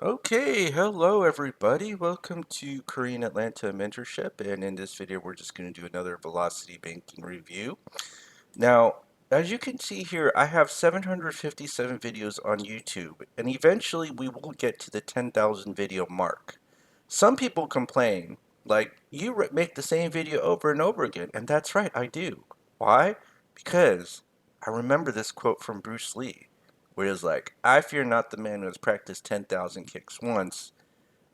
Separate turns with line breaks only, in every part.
Okay, hello everybody. Welcome to Korean Atlanta Mentorship, and in this video we're just going to do another velocity banking review. Now, as you can see here, I have 757 videos on YouTube, and eventually we will get to the 10,000 video mark. Some people complain, like, you make the same video over and over again, and that's right, I do. Why? Because I remember this quote from Bruce Lee, where it's like, I fear not the man who has practiced 10,000 kicks once,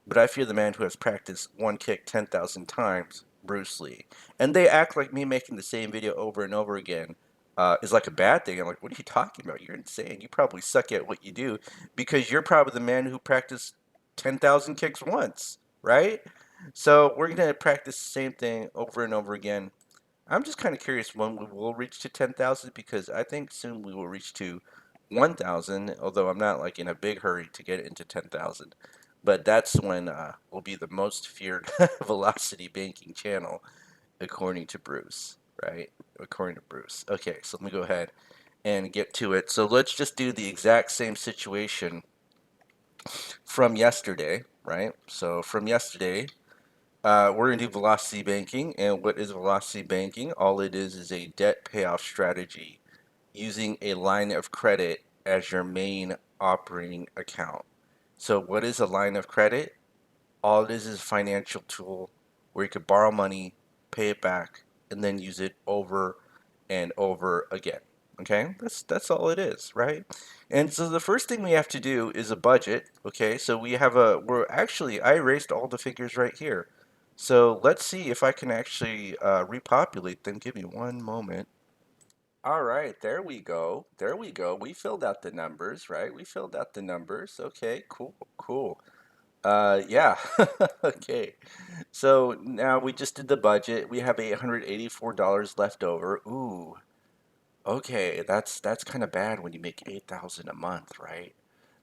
but I fear the man who has practiced one kick 10,000 times, Bruce Lee. And they act like me making the same video over and over again is like a bad thing. I'm like, what are you talking about? You're insane. You probably suck at what you do because you're probably the man who practiced 10,000 kicks once, right? So we're going to practice the same thing over and over again. I'm just kind of curious when we will reach to 10,000 because I think soon we will reach to 1,000, although I'm not like in a big hurry to get into 10,000. But that's when we'll be the most feared velocity banking channel, according to Bruce, right? According to Bruce. Okay, so let me go ahead and get to it. So let's just do the exact same situation from yesterday, right? So from yesterday, we're going to do velocity banking. And what is velocity banking? All it is a debt payoff strategy using a line of credit as your main operating account. So, what is a line of credit? All it is a financial tool where you could borrow money, pay it back, and then use it over and over again. Okay, that's all it is, right? And so the first thing we have to do is a budget. Okay, so we're actually I erased all the figures right here. So let's see if I can actually repopulate them. Give me one moment. All right, there we go. There we go. We filled out the numbers, right? We filled out the numbers. Okay, cool, cool. Yeah. Okay. So now we just did the budget. We have $884 left over. Ooh. Okay, that's kind of bad when you make 8,000 a month, right?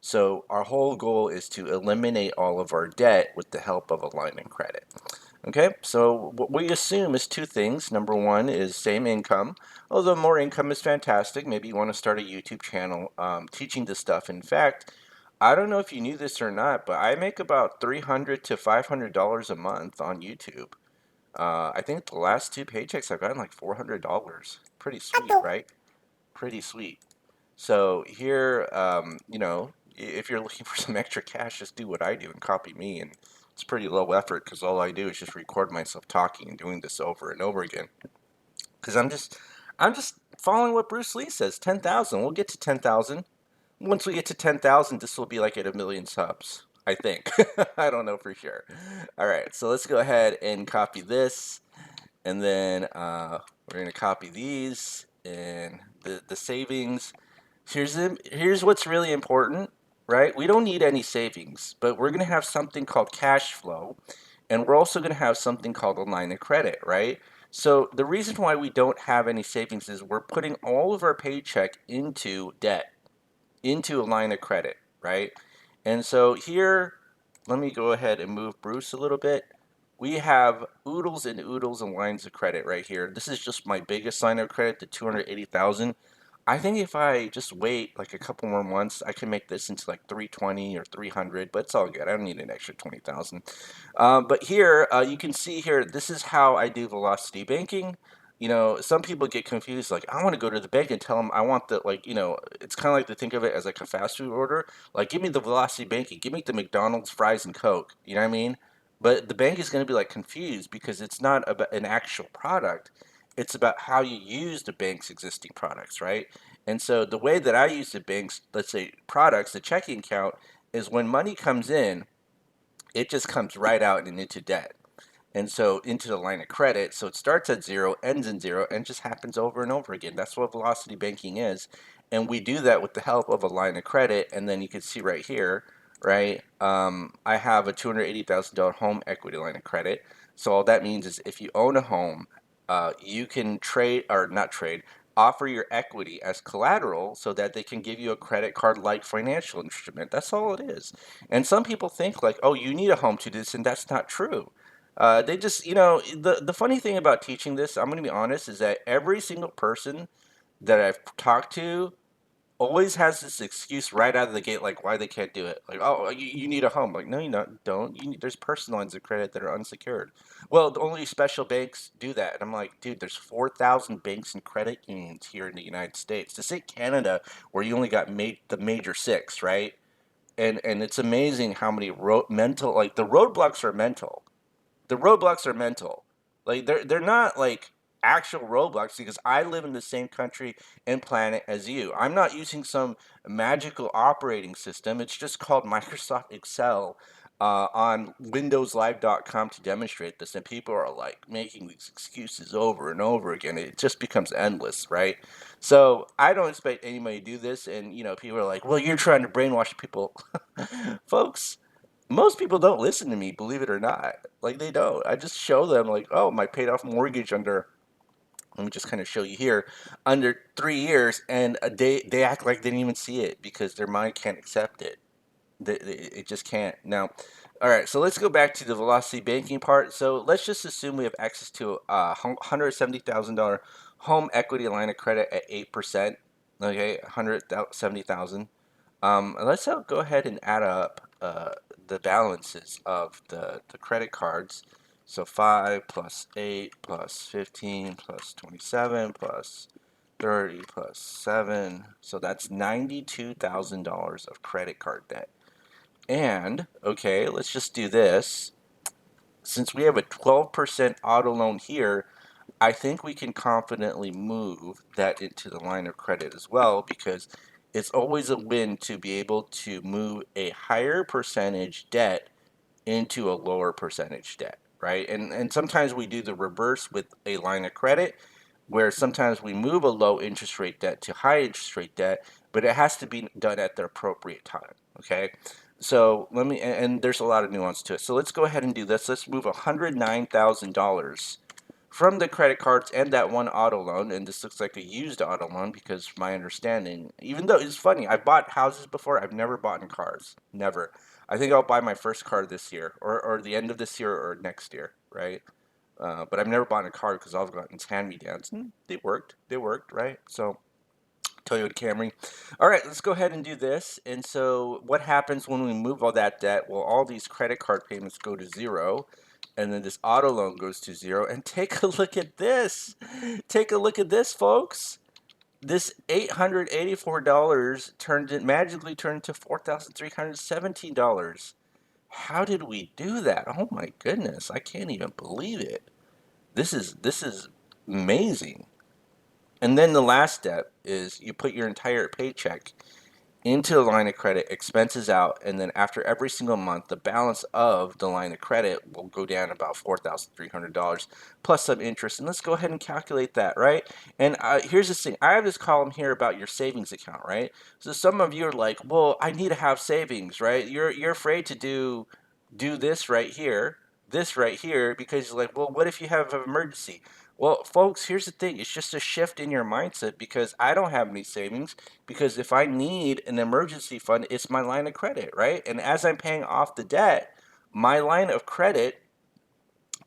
So our whole goal is to eliminate all of our debt with the help of a line of credit. Okay, so what we assume is two things. Number one is same income, although more income is fantastic. Maybe you want to start a YouTube channel teaching this stuff. In fact, I don't know if you knew this or not, but I make about $300 to $500 a month on YouTube. I think the last two paychecks I've gotten like $400. Pretty sweet, right? Pretty sweet. So here, if you're looking for some extra cash, just do what I do and copy me. And it's pretty low effort because all I do is just record myself talking and doing this over and over again. Because I'm just following what Bruce Lee says. 10,000. We'll get to 10,000. Once we get to 10,000, this will be like at a million subs. I think. I don't know for sure. All right, so let's go ahead and copy this, and then we're gonna copy these and the savings. Here's what's really important, right? We don't need any savings, but we're going to have something called cash flow, and we're also going to have something called a line of credit, right? So the reason why we don't have any savings is we're putting all of our paycheck into debt, into a line of credit, right? And so here, let me go ahead and move Bruce a little bit. We have oodles and lines of credit right here. This is just my biggest line of credit, the 280,000. I think if I just wait like a couple more months, I can make this into like 320 or 300, but it's all good. I don't need an extra 20,000. But here, you can see here, this is how I do velocity banking. Some people get confused, like, I want to go to the bank and tell them I want the, like, it's kind of like to think of it as like a fast food order. Like, give me the velocity banking, give me the McDonald's fries and Coke. You know what I mean? But the bank is going to be like confused because it's not about an actual product. It's about how you use the bank's existing products, right? And so the way that I use the bank's, let's say, products, the checking account, is when money comes in, it just comes right out and into debt. And so into the line of credit. So it starts at zero, ends in zero, and just happens over and over again. That's what velocity banking is. And we do that with the help of a line of credit. And then you can see right here, right? I have a $280,000 home equity line of credit. So all that means is if you own a home, you can trade or not trade, offer your equity as collateral so that they can give you a credit card like financial instrument. That's all it is. And some people think like, oh, you need a home to do this, and that's not true. They just, the funny thing about teaching this, I'm going to be honest, is that every single person that I've talked to always has this excuse right out of the gate, like why they can't do it. Like, oh, you need a home. Like, no, you not, don't. There's personal lines of credit that are unsecured. Well, only special banks do that. And I'm like, dude, there's 4,000 banks and credit unions here in the United States. To say Canada, where you only got the major six, right? And it's amazing how many mental, like the roadblocks are mental. The roadblocks are mental. Like they're not like actual roadblocks because I live in the same country and planet as you. I'm not using some magical operating system. It's just called Microsoft Excel on windowslive.com to demonstrate this, and people are like making these excuses over and over again. It just becomes endless, right? So I don't expect anybody to do this, and people are like, well, you're trying to brainwash people. Folks, most people don't listen to me, believe it or not. Like they don't. I just show them like, oh, my paid off mortgage under, let me just kind of show you here, under 3 years, and they act like they didn't even see it because their mind can't accept it. It just can't. Now, all right, so let's go back to the velocity banking part. So let's just assume we have access to a $170,000 home equity line of credit at 8%. Okay, 170,000. Let's go ahead and add up the balances of the credit cards. So 5 plus 8 plus 15 plus 27 plus 30 plus 7. So that's $92,000 of credit card debt. And, okay, let's just do this. Since we have a 12% auto loan here, I think we can confidently move that into the line of credit as well because it's always a win to be able to move a higher percentage debt into a lower percentage debt, right? And sometimes we do the reverse with a line of credit where sometimes we move a low interest rate debt to high interest rate debt, but it has to be done at the appropriate time, okay? So let me, and there's a lot of nuance to it. So let's go ahead and do this. Let's move $109,000 from the credit cards and that one auto loan, and this looks like a used auto loan because from my understanding, even though it's funny, I've bought houses before, I've never bought in cars. Never. I think I'll buy my first car this year, or the end of this year or next year, right? But I've never bought a car because I've gotten hand-me-downs. They worked. They worked, right? So Toyota Camry. All right, let's go ahead and do this. And so what happens when we move all that debt? Well, all these credit card payments go to zero, and then this auto loan goes to zero. And take a look at this. Take a look at this, folks. This $884 magically turned to $4,317. How did we do that? Oh my goodness, I can't even believe it. This is amazing. And then the last step is you put your entire paycheck into the line of credit, expenses out, and then after every single month, the balance of the line of credit will go down about $4,300 plus some interest. And let's go ahead and calculate that, right? And here's this thing. I have this column here about your savings account, right? So some of you are like, well, I need to have savings, right? You're afraid to do this right here, because you're like, well, what if you have an emergency? Well, folks, here's the thing. It's just a shift in your mindset because I don't have any savings because if I need an emergency fund, it's my line of credit, right? And as I'm paying off the debt, my line of credit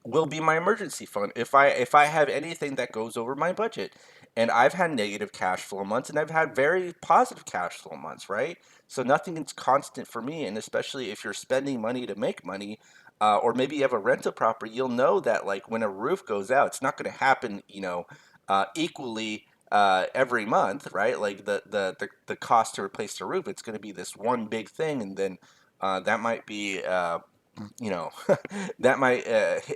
will be my emergency fund if I have anything that goes over my budget. And I've had negative cash flow months and I've had very positive cash flow months, right? So nothing is constant for me, and especially if you're spending money to make money, or maybe you have a rental property, you'll know that like when a roof goes out, it's not going to happen, equally every month, right? Like the cost to replace the roof, it's going to be this one big thing, and then that might be you know that might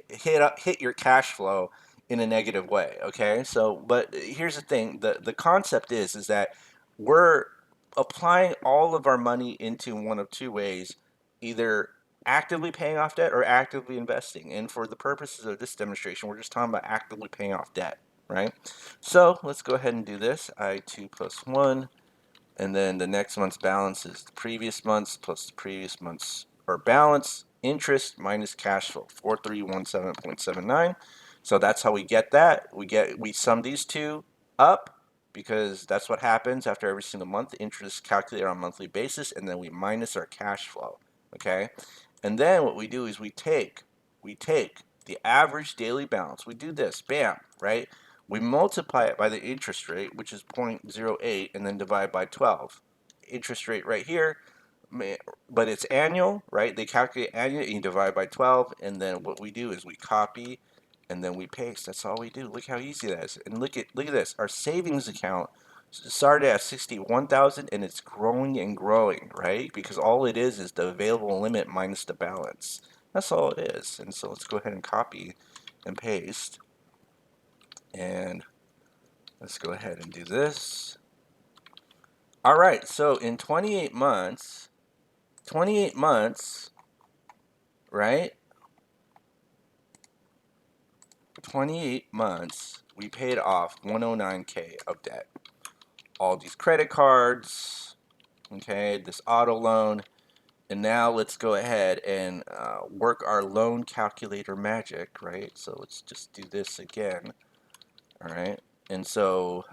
hit your cash flow in a negative way. Okay, so but here's the thing: the concept is that we're applying all of our money into one of two ways, either actively paying off debt or actively investing. And for the purposes of this demonstration, we're just talking about actively paying off debt, right? So let's go ahead and do this. I2 plus 1, and then the next month's balance is the previous month's plus the previous month's, or balance interest minus cash flow, 4317.79. So that's how we get that. We sum these two up because that's what happens after every single month. Interest is calculated on a monthly basis, and then we minus our cash flow. Okay, and then what we do is we take the average daily balance. We do this, bam, right? We multiply it by the interest rate, which is 0.08, and then divide by 12. Interest rate right here, but it's annual, right? They calculate annual, and you divide by 12, and then what we do is we copy, and then we paste. That's all we do. Look how easy that is. And look at this. Our savings account started at 61,000, and it's growing and growing, right? Because all it is the available limit minus the balance. That's all it is. And so let's go ahead and copy and paste, and let's go ahead and do this. All right, so in 28 months, right? 28 months, we paid off 109K of debt. All these credit cards, okay, this auto loan. And now let's go ahead and work our loan calculator magic, right? So let's just do this again, all right? And so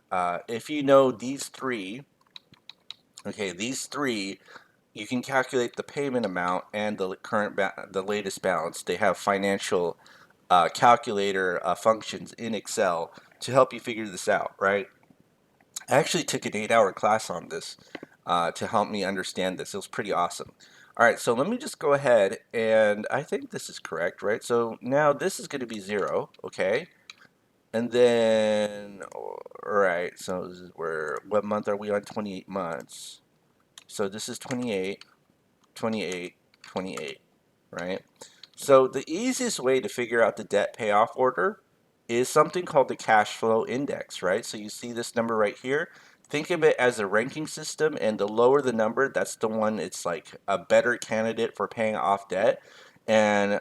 if you know these three, okay, these three, you can calculate the payment amount and the the latest balance. They have financial calculator functions in Excel to help you figure this out, right? I actually took an 8-hour class on this to help me understand this. It was pretty awesome. All right, so let me just go ahead, and I think this is correct, right? So now this is going to be 0, okay? And then, all right, so this is what month are we on? 28 months. So this is 28, 28, 28, right? So the easiest way to figure out the debt payoff order is something called the cash flow index, right? So you see this number right here. Think of it as a ranking system, and the lower the number, that's the one it's like a better candidate for paying off debt. And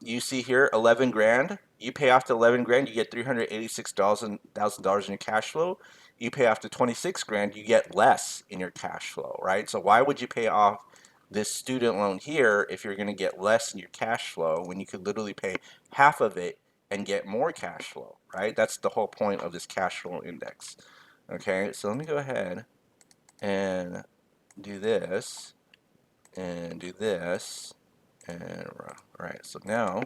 you see here, 11 grand. You pay off the 11 grand, you get $386,000 in your cash flow. You pay off the 26 grand, you get less in your cash flow, right? So why would you pay off this student loan here if you're going to get less in your cash flow when you could literally pay half of it and get more cash flow, right? That's the whole point of this cash flow index. Okay, so let me go ahead and do this and do this. And all right, so now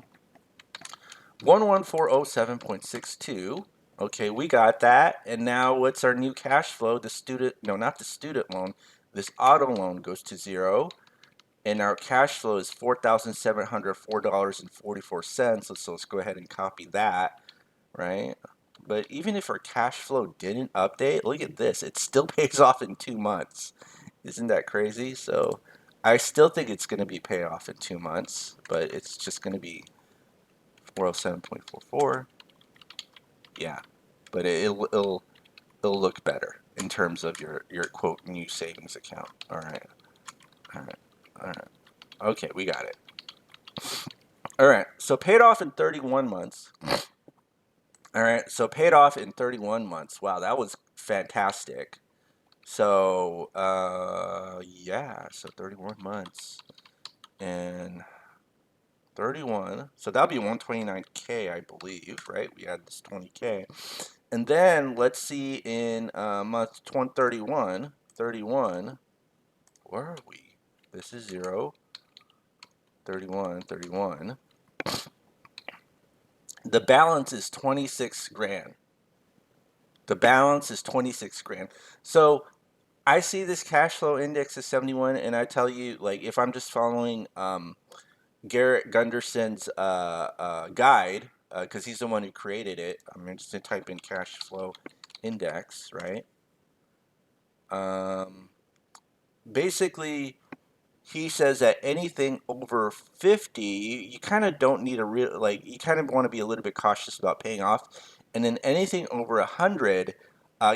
11407.62. Okay, we got that. And now what's our new cash flow? The student, no, not the student loan. This auto loan goes to 0. And our cash flow is $4,704.44. So let's go ahead and copy that, right? But even if our cash flow didn't update, look at this. It still pays off in 2 months. Isn't that crazy? So I still think it's going to be paid off in 2 months, but it's just going to be 407.44. Yeah, but it'll look better in terms of your quote new savings account. All right, all right, all right. Okay, we got it. All right, so paid off in 31 months. All right, so paid off in 31 months. Wow, that was fantastic. So, yeah, so 31 months and 31. So that'll be 129K, I believe, right? We had this 20K. And then let's see in month 31, 31, where are we? This is 0, 31, 31. The balance is 26 grand. The balance is 26 grand. So I see this cash flow index is 71, and I tell you, like, if I'm just following Garrett Gunderson's guide, because he's the one who created it, I'm just going to type in cash flow index, right? Basically, he says that anything over 50, you kind of don't need a real, like, you kind of want to be a little bit cautious about paying off. And then anything over 100,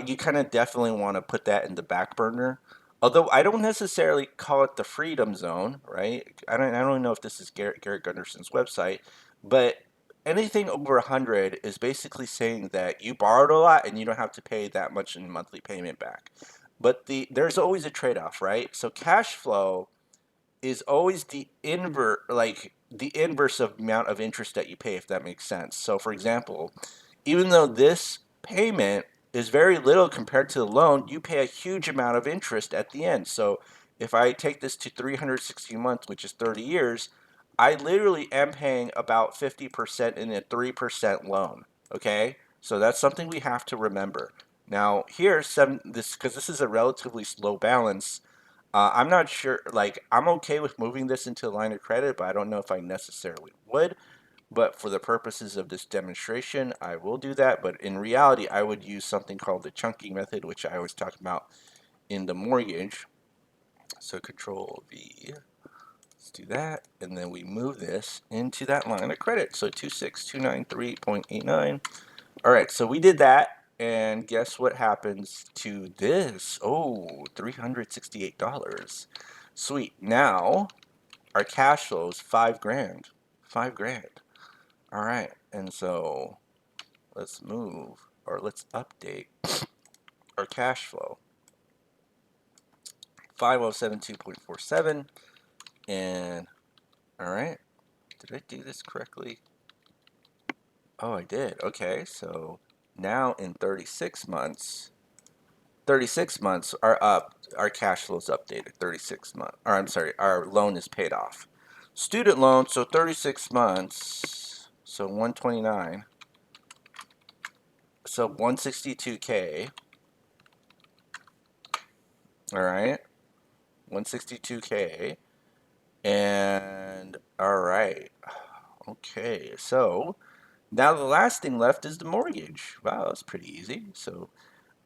you kind of definitely want to put that in the back burner. Although I don't necessarily call it the freedom zone, right? I don't know if this is Garrett Gunderson's website, but anything over 100 is basically saying that you borrowed a lot and you don't have to pay that much in monthly payment back. But there's always a trade-off, right? So cash flow is always the inverse of amount of interest that you pay, if that makes sense. So for example, even though this payment is very little compared to the loan, you pay a huge amount of interest at the end. So if I take this to 360 months, which is 30 years, I literally am paying about 50% in a 3% loan, okay? So that's something we have to remember. Now here, because this is a relatively slow balance, I'm not sure, like, I'm okay with moving this into a line of credit, but I don't know if I necessarily would. But for the purposes of this demonstration, I will do that. But in reality, I would use something called the chunking method, which I was talking about in the mortgage. So Control V, let's do that. And then we move this into that line of credit. So 26293.89. All right, so we did that. And guess what happens to this? Oh, $368. Sweet. Now our cash flow is 5 grand. 5 grand. All right, and so let's move, or let's update our cash flow. 5072.47. And all right, did I do this correctly? Oh, I did. Okay, so now in 36 months our cash flow is updated. 36 months, or I'm sorry, our loan is paid off. Student loan, so 36 months, so 129, so 162K. All right, 162K. And all right, okay, so now the last thing left is the mortgage. Wow, that's pretty easy. So,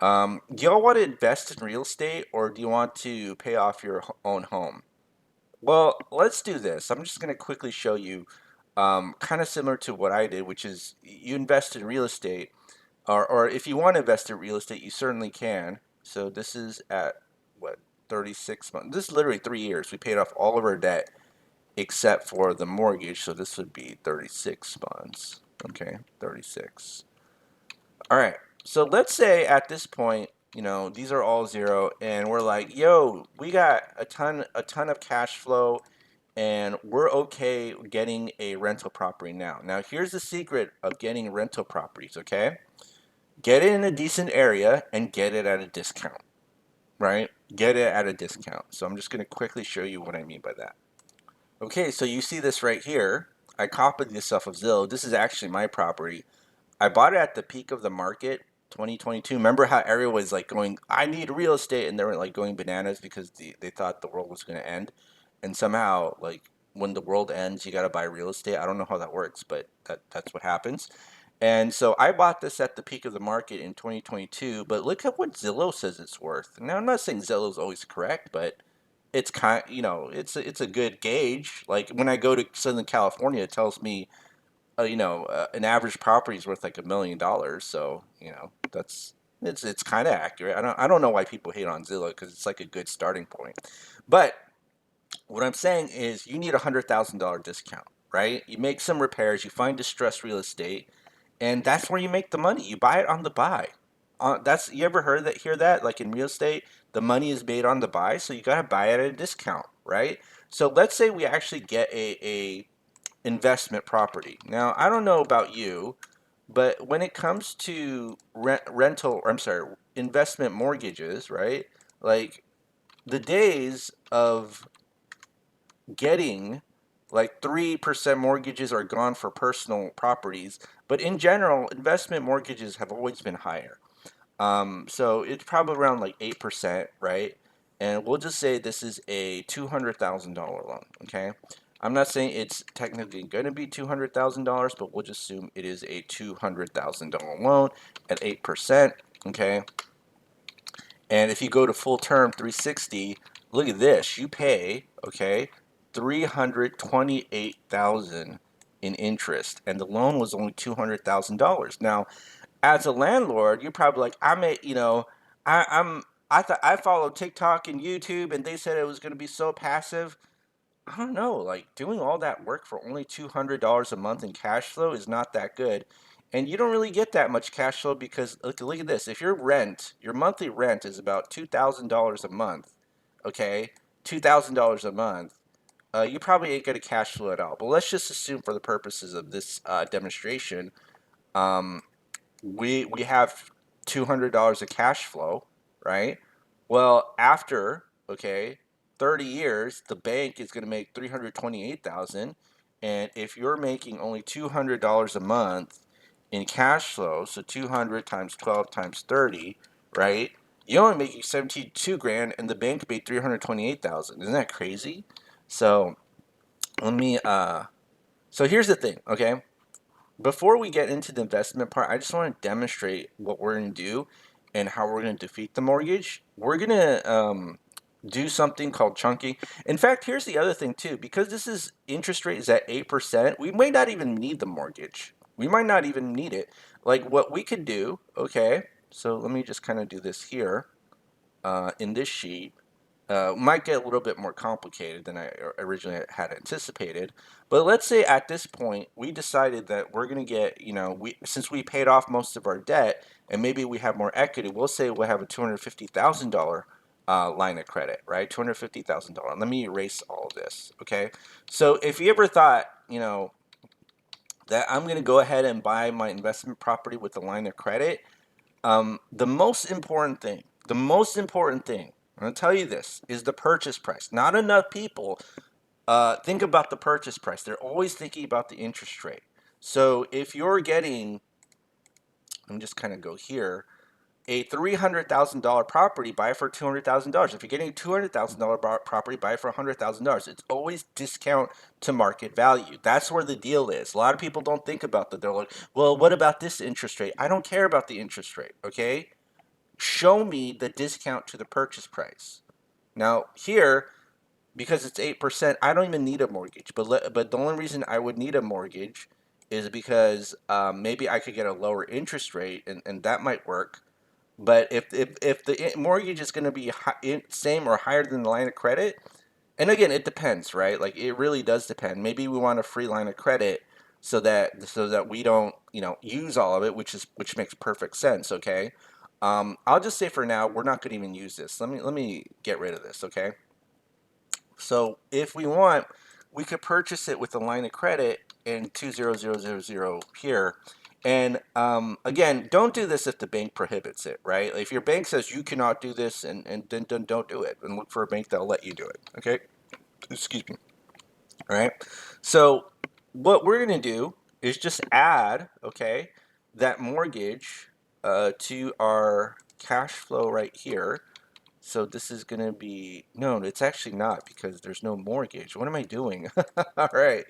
do y'all want to invest in real estate or do you want to pay off your own home? Well, let's do this. I'm just going to quickly show you, kind of similar to what I did, which is you invest in real estate, or if you want to invest in real estate, you certainly can. So this is at what, 36 months? This is literally 3 years. We paid off all of our debt except for the mortgage. So this would be 36 months. Okay, 36. All right. So let's say at this point, these are all zero, and we're like, yo, we got a ton of cash flow, and we're okay getting a rental property now. Now, here's the secret of getting rental properties, okay? Get it in a decent area and get it at a discount, right? Get it at a discount. So I'm just going to quickly show you what I mean by that. Okay, so you see this right here. I copied this off of Zillow. This is actually my property. I bought it at the peak of the market, 2022. Remember how everyone was like going, I need real estate, and they were like going bananas because they thought the world was going to end. And somehow, like, when the world ends, you got to buy real estate. I don't know how that works, but that's what happens. And so I bought this at the peak of the market in 2022, but look at what Zillow says it's worth. Now, I'm not saying Zillow's always correct, but it's it's a good gauge. Like when I go to Southern California, it tells me an average property is worth like $1 million. So it's kind of accurate. I don't know why people hate on Zillow because it's like a good starting point. But what I'm saying is you need $100,000 discount, right? You make some repairs, you find distressed real estate, and that's where you make the money. You buy it on the buy. That's you ever hear that like in real estate, the money is made on the buy, so you gotta buy it at a discount, right? So let's say we actually get a investment property. Now, I don't know about you, but when it comes to investment mortgages, right? Like the days of getting like 3% mortgages are gone for personal properties, but in general, investment mortgages have always been higher. So it's probably around like 8%, right? And we'll just say this is a $200,000 loan, okay? I'm not saying it's technically going to be $200,000, but we'll just assume it is a $200,000 loan at 8%, okay? And if you go to full term 360, look at this. You pay, okay, 328,000 in interest, and the loan was only $200,000. Now, as a landlord, you're probably like, I, I'm, I thought I followed TikTok and YouTube, and they said it was going to be so passive. I don't know, like doing all that work for only $200 a month in cash flow is not that good. And you don't really get that much cash flow because look at this. If your monthly rent is about $2,000 a month, okay, $2,000 a month, you probably ain't going to cash flow at all. But let's just assume for the purposes of this demonstration, um, we have $200 of cash flow, right? Well, after, okay, 30 years, the bank is going to make 328,000, and if you're making only $200 a month in cash flow, so 200 times 12 times 30, right? You only making 72 grand, and the bank made 328,000. Isn't that crazy? So let me. So here's the thing, okay? Before we get into the investment part, I just want to demonstrate what we're going to do and how we're going to defeat the mortgage. We're going to do something called chunking. In fact, here's the other thing too. Because this is interest rate is at 8%, we may not even need the mortgage. We might not even need it. Like what we could do, okay? So let me just kind of do this here in this sheet. Might get a little bit more complicated than I originally had anticipated. But let's say at this point we decided that we're going to get, since we paid off most of our debt and maybe we have more equity, we'll say we'll have a $250,000 line of credit, right? $250,000. Let me erase all of this, okay? So if you ever thought, that I'm going to go ahead and buy my investment property with a line of credit, the most important thing, I'm going to tell you this, is the purchase price. Not enough people think about the purchase price. They're always thinking about the interest rate. So if you're getting, let me just kind of go here, a $300,000 property, buy it for $200,000. If you're getting a $200,000 property, buy it for $100,000. It's always discount to market value. That's where the deal is. A lot of people don't think about that. They're like, well, what about this interest rate? I don't care about the interest rate, okay? Show me the discount to the purchase price. Now, here, because it's 8%, I don't even need a mortgage. But the only reason I would need a mortgage is because maybe I could get a lower interest rate, and that might work. But if the mortgage is going to be same or higher than the line of credit, and again, it depends, right? Like it really does depend. Maybe we want a free line of credit so that we don't use all of it, which makes perfect sense. Okay, I'll just say for now we're not going to even use this. Let me get rid of this. Okay, so if we want, we could purchase it with a line of credit in 20000 here. And again, don't do this if the bank prohibits it, right? If your bank says you cannot do this, and then don't do it, and look for a bank that'll let you do it. Okay, excuse me. All right. So what we're gonna do is just add, okay, that mortgage to our cash flow right here. So this is going to be, no, it's actually not because there's no mortgage. What am I doing? All right.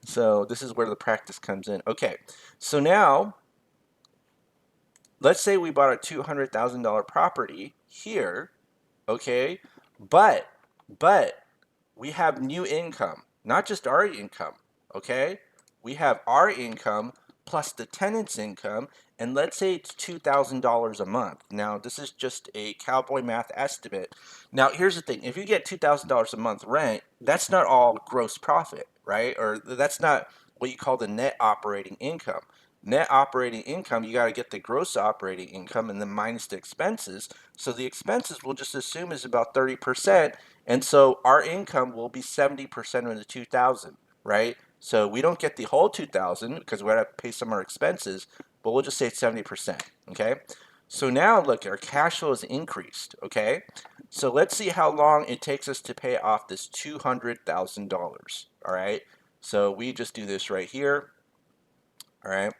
So this is where the practice comes in. Okay. So now, let's say we bought a $200,000 property here. Okay. But, but we have new income, not just our income, okay? We have our income plus the tenant's income, and let's say it's $2,000 a month. Now, this is just a cowboy math estimate. Now, here's the thing. If you get $2,000 a month rent, that's not all gross profit, right? Or that's not what you call the net operating income. Net operating income, you got to get the gross operating income and then minus the expenses. So the expenses we'll just assume is about 30%. And so our income will be 70% of the 2,000, right? So we don't get the whole 2,000 because we're going to pay some of our expenses, but we'll just say it's 70%, okay? So now look, our cash flow is increased, okay? So let's see how long it takes us to pay off this $200,000, all right? So we just do this right here, all right?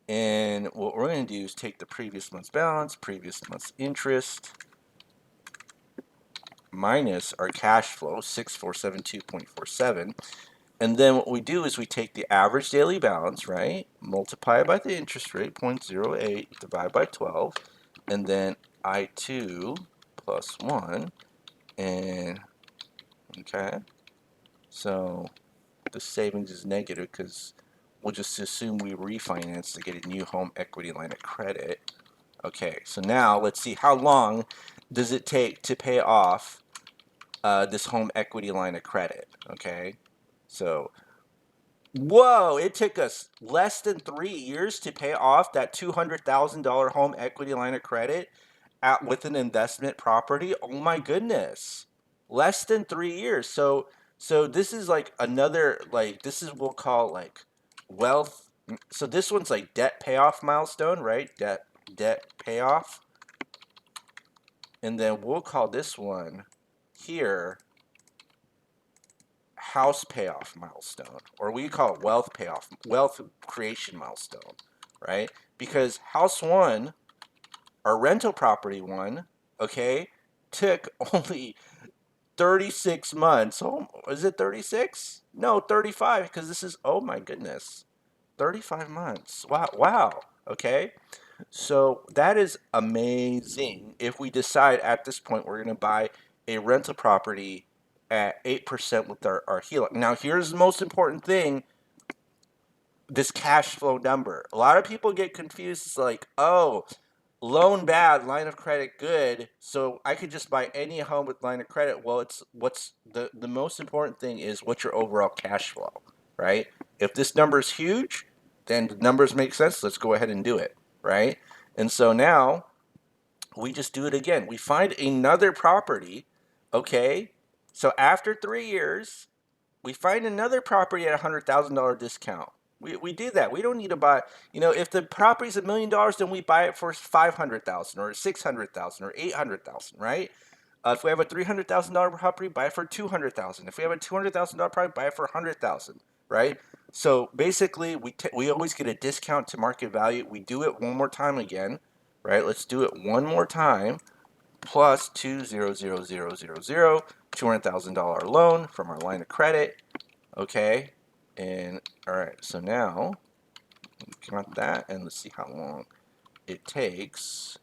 And what we're going to do is take the previous month's balance, previous month's interest, minus our cash flow, 6472.47. And then what we do is we take the average daily balance, right? Multiply it by the interest rate, 0.08, divide by 12, and then I2 plus 1. And, okay, so the savings is negative because we'll just assume we refinance to get a new home equity line of credit. Okay, so now let's see how long does it take to pay off this home equity line of credit. Okay, so whoa, it took us less than 3 years to pay off that $200,000 home equity line of credit with an investment property. Oh my goodness, less than 3 years. So this is like another, like, this is, we'll call like wealth. So this one's like debt payoff milestone, right? Debt payoff. And then we'll call this one here house payoff milestone, or we call it wealth payoff, wealth creation milestone. right? Because house one, our rental property one, okay, took only 36 months. Oh, is it 36? No, 35, because this is, oh my goodness, 35 months. Wow, wow. Okay. So that is amazing. If we decide at this point we're going to buy a rental property at 8% with our HELOC. Now, here's the most important thing, this cash flow number. A lot of people get confused. It's like, oh, loan bad, line of credit good, so I could just buy any home with line of credit. Well, it's what's the most important thing is what's your overall cash flow, right? If this number is huge, then the numbers make sense. Let's go ahead and do it, right? And so now we just do it again. We find another property, okay? So after 3 years, we find another property at $100,000 discount. We do that. We don't need to buy. If the property's $1 million, then we buy it for 500,000 or 600,000 or 800,000, right? If we have a $300,000 property, buy it for 200,000. If we have a $200,000 property, buy it for 100,000, right? So basically, we always get a discount to market value. We do it one more time again, right? Let's do it one more time. Plus 200,000, $200,000 loan from our line of credit. Okay, and all right, so now we got that, and let's see how long it takes.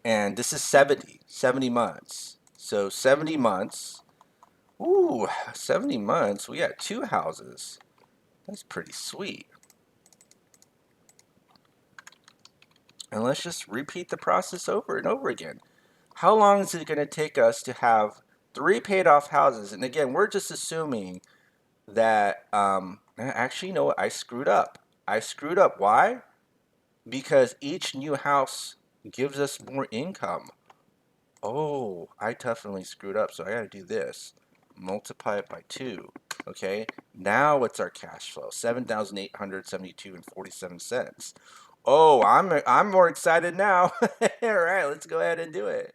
And this is 70 months. So 70 months. Ooh, 70 months. We got 2 houses. That's pretty sweet. And let's just repeat the process over and over again. How long is it going to take us to have 3 paid off houses? And again, we're just assuming that, actually, you know what? I screwed up. Why? Because each new house gives us more income. Oh, I definitely screwed up, so I gotta do this. Multiply it by 2. Okay, now what's our cash flow? 7,872.47 cents. Oh, I'm more excited now. All right, let's go ahead and do it.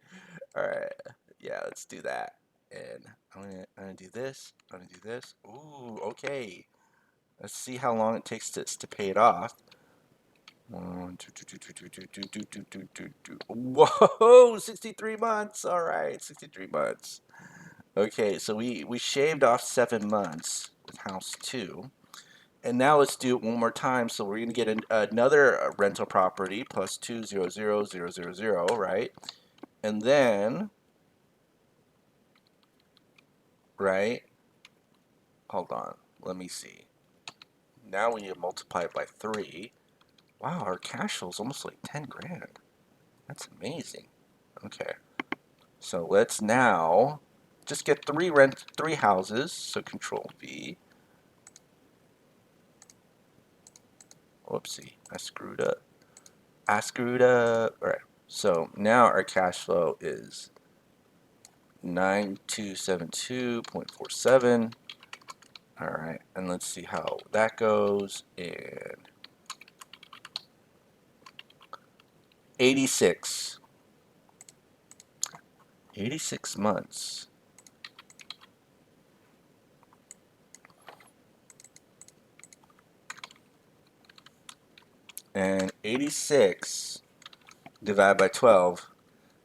All right, yeah, let's do that. And I'm gonna do this. I'm gonna do this. Ooh, okay. Let's see how long it takes to pay it off. Whoa, 63 months. All right, 63 months. Okay, so we shaved off 7 months with house 2. And now let's do it one more time. So we're going to get another rental property plus 200,000, right? And then, right? Hold on. Let me see. Now we need to multiply it by 3. Wow, our cash flow is almost like 10 grand. That's amazing. Okay. So let's now just get 3 houses. So Control V. Whoopsie, I screwed up. All right. So now our cash flow is 9272.47. All right, and let's see how that goes. And 86. 86 months. And 86 divided by 12.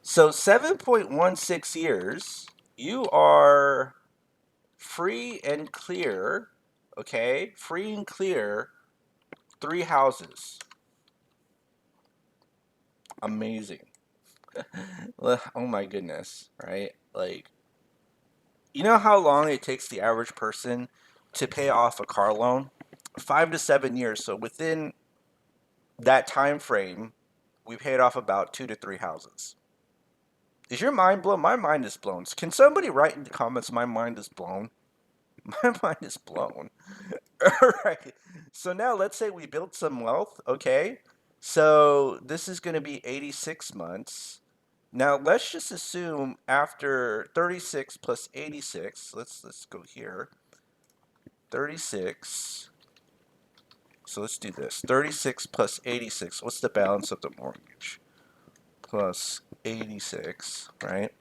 So 7.16 years, you are free and clear, okay? Free and clear, 3 houses. Amazing. Oh my goodness, right? Like, you know how long it takes the average person to pay off a car loan? 5 to 7 years. So within that time frame, we paid off about 2 to 3 houses. Is your mind blown? My mind is blown. Can somebody write in the comments, my mind is blown? My mind is blown. All right. So now let's say we built some wealth, okay? So this is going to be 86 months. Now let's just assume after 36 plus 86, let's go here. 36. So let's do this. 36 plus 86. What's the balance of the mortgage? Plus 86, right?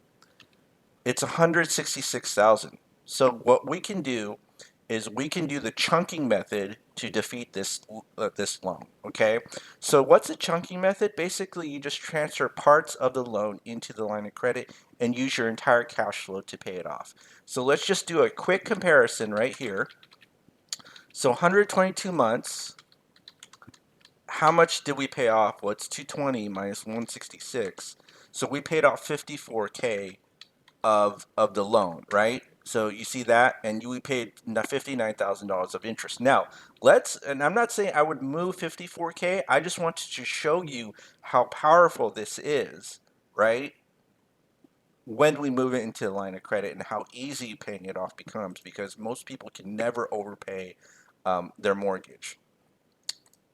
It's 166,000. So what we can do is we can do the chunking method to defeat this loan. Okay, so what's the chunking method? Basically, you just transfer parts of the loan into the line of credit and use your entire cash flow to pay it off. So let's just do a quick comparison right here. So 122 months. How much did we pay off? Well, it's 220 minus 166. So we paid off 54K of the loan, right? So you see that, and we paid $59,000 of interest. Now, and I'm not saying I would move 54K. I just wanted to show you how powerful this is, right? When we move it into the line of credit and how easy paying it off becomes, because most people can never overpay their mortgage.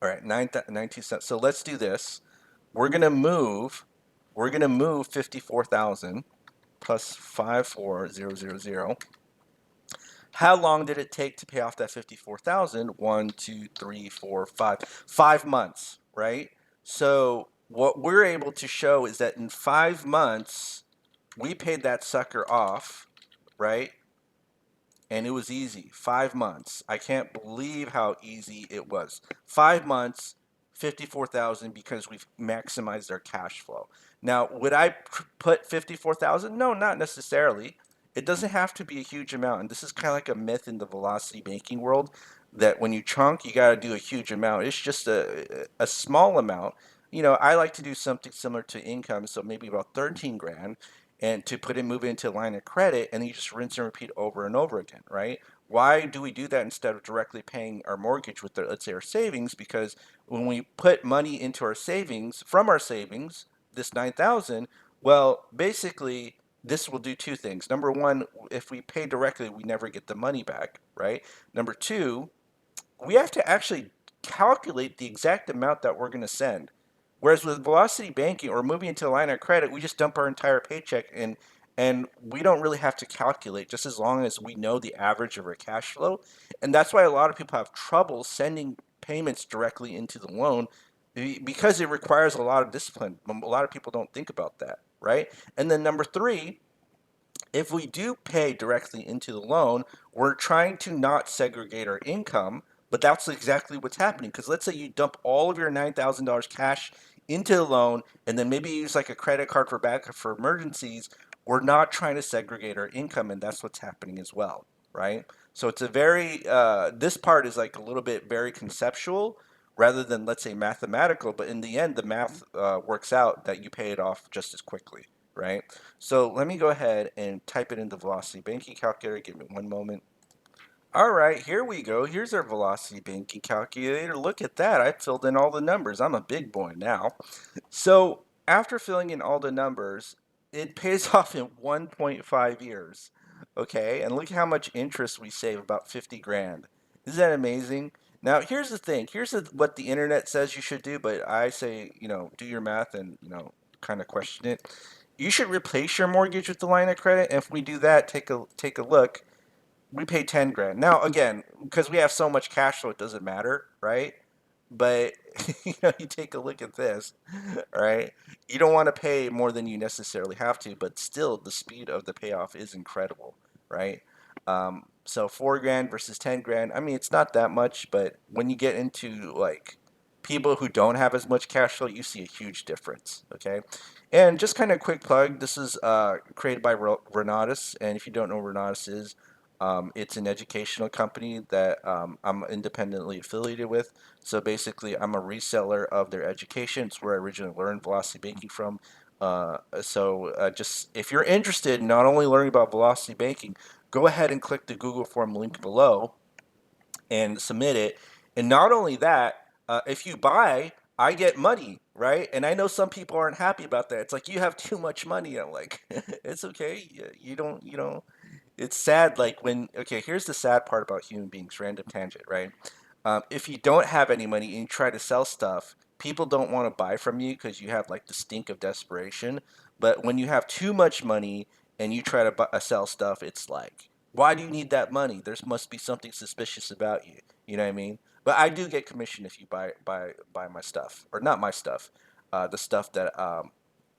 All right, 19 cents. So let's do this. We're gonna move. We're gonna move 54,000 plus 54000. How long did it take to pay off that 54,000? 1, 2, 3, 4, 5. 5 months, right? So what we're able to show is that in 5 months, we paid that sucker off, right? And it was easy. 5 months. I can't believe how easy it was. 5 months, 54,000 because we've maximized our cash flow. Now, would I put 54,000? No, not necessarily. It doesn't have to be a huge amount. And this is kind of like a myth in the velocity banking world that when you chunk, you got to do a huge amount. It's just a small amount. I like to do something similar to income, so maybe about 13 grand, and to move it into a line of credit, and you just rinse and repeat over and over again, right? Why do we do that instead of directly paying our mortgage with, let's say, our savings? Because when we put money into our savings, from our savings, this 9,000, well, basically, this will do two things. Number one, if we pay directly, we never get the money back, right? Number two, we have to actually calculate the exact amount that we're going to send. Whereas with velocity banking or moving into a line of credit, we just dump our entire paycheck in, and we don't really have to calculate just as long as we know the average of our cash flow. And that's why a lot of people have trouble sending payments directly into the loan because it requires a lot of discipline. A lot of people don't think about that, right? And then number three, if we do pay directly into the loan, we're trying to not segregate our income, but that's exactly what's happening. Because let's say you dump all of your $9,000 cash into the loan, and then maybe use like a credit card for backup for emergencies. We're not trying to segregate our income, and that's what's happening as well, right? So it's a this part is like a little bit very conceptual rather than, let's say, mathematical, but in the end, the math works out that you pay it off just as quickly, right? So let me go ahead and type it in the velocity banking calculator. Give me one moment. All right, here we go. Here's our velocity banking calculator. Look at that. I filled in all the numbers. I'm a big boy now. So after filling in all the numbers, it pays off in 1.5 years. Okay, and look how much interest we save, about 50 grand. Isn't that amazing? Now, here's the thing. What the internet says you should do, but I say, do your math and, kind of question it. You should replace your mortgage with the line of credit. And if we do that, take a look. We pay 10 grand. Now, again, because we have so much cash flow, it doesn't matter, right? But you take a look at this, right? You don't want to pay more than you necessarily have to, but still, the speed of the payoff is incredible, right? So 4 grand versus 10 grand. I mean, it's not that much, but when you get into like people who don't have as much cash flow, you see a huge difference. Okay, and just kind of quick plug. This is created by Renatus, and if you don't know what Renatus is, it's an educational company that I'm independently affiliated with. So basically, I'm a reseller of their education. It's where I originally learned velocity banking from. Just if you're interested in not only learning about velocity banking, go ahead and click the Google form link below and submit it. And not only that, if you buy, I get money, right? And I know some people aren't happy about that. It's like you have too much money. I'm like, it's okay. You don't, it's sad. Like okay, here's the sad part about human beings. Random tangent, right? If you don't have any money and you try to sell stuff, people don't want to buy from you because you have like the stink of desperation. But when you have too much money and you try to sell stuff, it's like, why do you need that money? There must be something suspicious about you. You know what I mean? But I do get commission if you buy my stuff, or not my stuff, the stuff that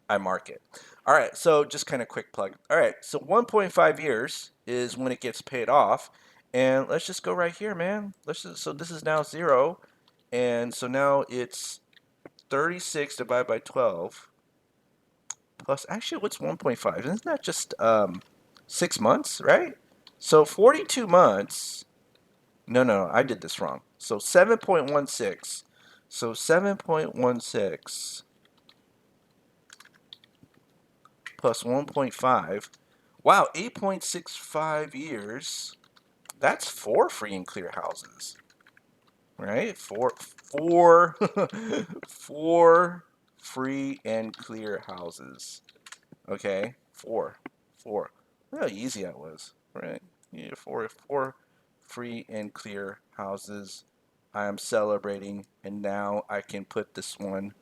I market. All right, so just kind of quick plug. All right, so 1.5 years is when it gets paid off. And let's just go right here, man. So this is now 0. And so now it's 36 divided by 12 plus, actually, what's 1.5? Isn't that just 6 months, right? So 42 months. No, I did this wrong. So 7.16. So 7.16 plus 1.5. Wow, 8.65 years. That's 4 free and clear houses, right? Four, four free and clear houses. Okay, four. Look how easy that was, right? Yeah, four free and clear houses. I am celebrating, and now I can put this one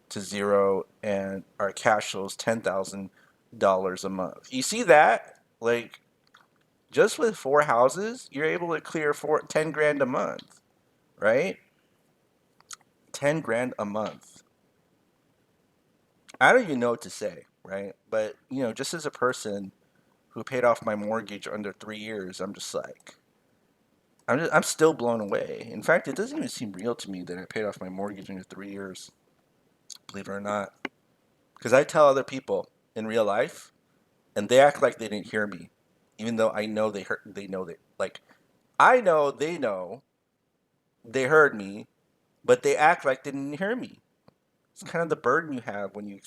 to 0, and our cash flow is $10,000 a month. You see that? Like, just with 4 houses, you're able to clear 10 grand a month, right? 10 grand a month. I don't even know what to say, right? But, just as a person who paid off my mortgage under 3 years, I'm just like, I'm still blown away. In fact, it doesn't even seem real to me that I paid off my mortgage under 3 years, believe it or not. Because I tell other people in real life, and they act like they didn't hear me, even though I know they heard. They know that, like, I know they heard me, but they act like they didn't hear me. It's kind of the burden you have when you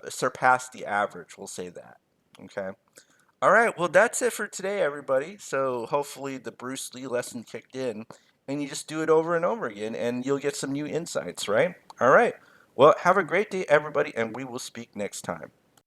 surpass the average. We'll say that. Okay. All right. Well, that's it for today, everybody. So hopefully the Bruce Lee lesson kicked in, and you just do it over and over again, and you'll get some new insights, right? All right. Well, have a great day, everybody, and we will speak next time.